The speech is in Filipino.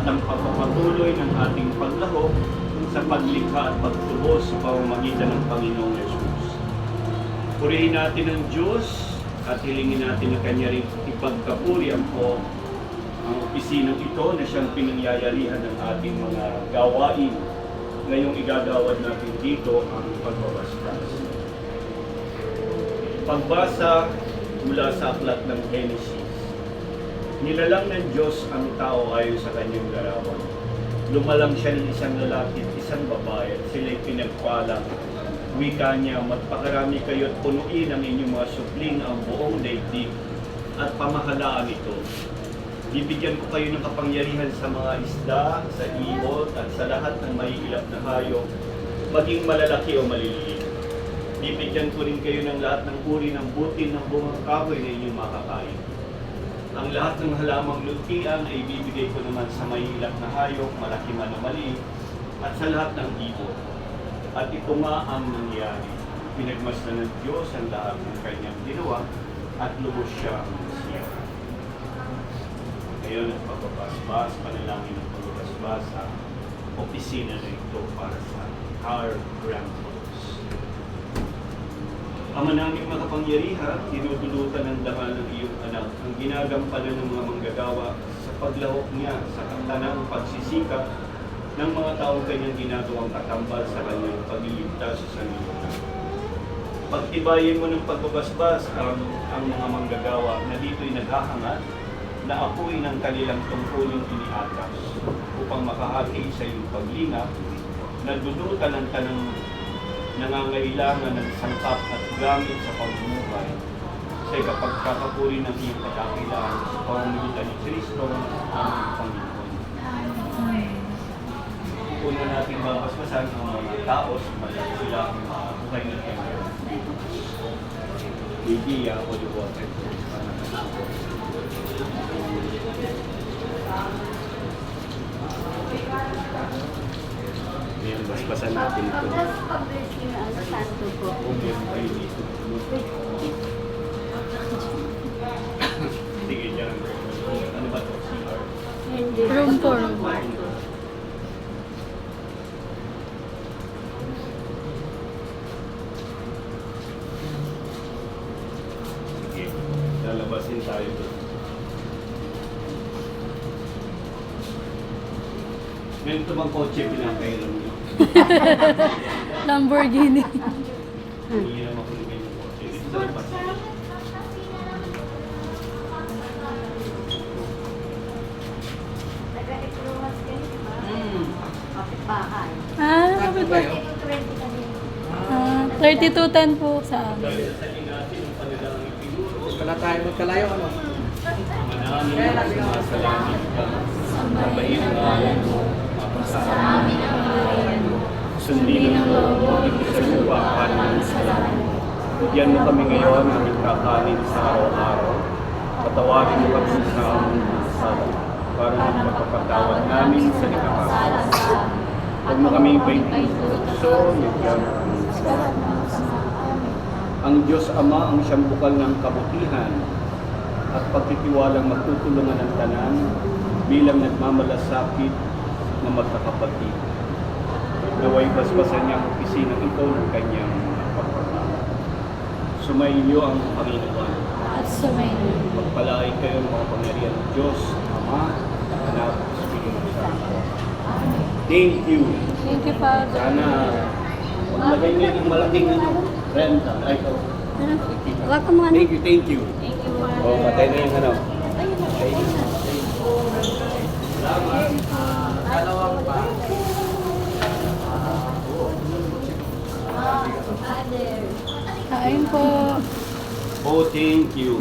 at ang pagpapatuloy ng ating paglaho sa paglikha at pagtubos sa pamamagitan ng Panginoong Yesus. Purihin natin ang Diyos at hilingin natin na Kanya rin ipagkapuri ang opisinong ito na siyang pinangyayarihan ng ating mga gawain. Ngayong igagawad natin dito ang pagbabasbas. Pagbasa mula sa aklat ng Genesis. Nilalang ng Diyos ang tao ayon sa kanyang larawan. Lumalang siya ng isang lalaki at isang babae at sila'y pinagpalang. Wika niya, magpakarami kayo at punuin ang inyong mga supling ang buong daigdig at pamahalaan ito. Bibigyan ko kayo ng kapangyarihan sa mga isda, sa ibot at sa lahat ng maiilap na hayop, maging malalaki o maliliit. Bibigyan ko rin kayo ng lahat ng uri ng butil ng bungang kahoy na inyong makakain. Ang lahat ng halamang lutian ay ibibigay ko naman sa maiilap na hayop, malaki man o maliit, at sa lahat ng ibon. At ito nga ang nangyari. Pinagmasdan ng Diyos ang lahat ng kanyang ginawa at lubos siya ang siya. Ngayon ang pagbabasbas, panalangin ng pagbabasbas sa opisina na ito para sa our grandmothers. Ama naming makapangyarihan, tinutulutan ng dangal ng iyong anak ang ginagampanan ng mga manggagawa sa paglahok niya sa katanang pagsisikap ng mga taong kanyang ginagawang katambal sa kanyang pagliligtas sa sanlibutan. Pagtibayin mo ng pagbabasbas ang mga manggagawa na dito'y naghahangad na apoy ng kanilang tungkulong iniatas upang makahati sa iyong paglingap na dudutan ang tanang nangangailangan ng sangkap at gamit sa pamumuhay sa ikapagkakapuri ng iyong kadakilaan sa pamamagitan ni Kristo ang Panginoon. Una natin babasbasan ang mga tao sa sila ang buhay ng Panginoon. Lydia o the water. Ngayon, basbasan natin ito. Pag-bless nyo ang santo po. Meron tayo dito. Sige, dyan. Ano ba ito? CR? Hindi. Room po, room. Sige, lalabasin tayo doon. Ngayon ito bang kotse pinakailan niyo? Lamborghini. Hindi na makulugay yung kotse. Dito sa labas. Taga-Ecrumas kayo, di ba? Kapit-bahay. Kapit ba? 20 kami. 3210 po sa amin. Dahil sa natin ang kanilang itinuro. Wala tayo magkalayo, ano? Manangin at sumasalangit ka. Sabayin ang alam mo. Mapasa amin ang alam mo. Sundin ang loob mo. Ito sa lupa kanin sa langit. Bigyan mo kami ngayon ng aming kakanin sa araw-araw. Patawarin mo kami sa aming sala para magpapatawad namin sa nakakasala. Huwag mo kami ipaituso, bigyan mo kami sa ang Diyos Ama ang siyang bukal ng kabutihan at pagtitiwalang magtutulungan ng tanan bilang nagmamalasakit na magkakapatid. Naway basbasan niya ang opisina ito ng kanyang pagpapala. Sumainyo ang Panginoon. At sumayin. Pagpalain kayo ng mga pangyarihan ng Diyos, Ama, Anak, Espiritu Santo. Thank you. Thank you, Father. Sana maglagay niyo ng malaking renta. Ay, ito. Huwag ka mga Thank you, thank you. Thank you, Oh, patay na yung ano. Dalawang pa. Father. Kain po. Oh, thank you.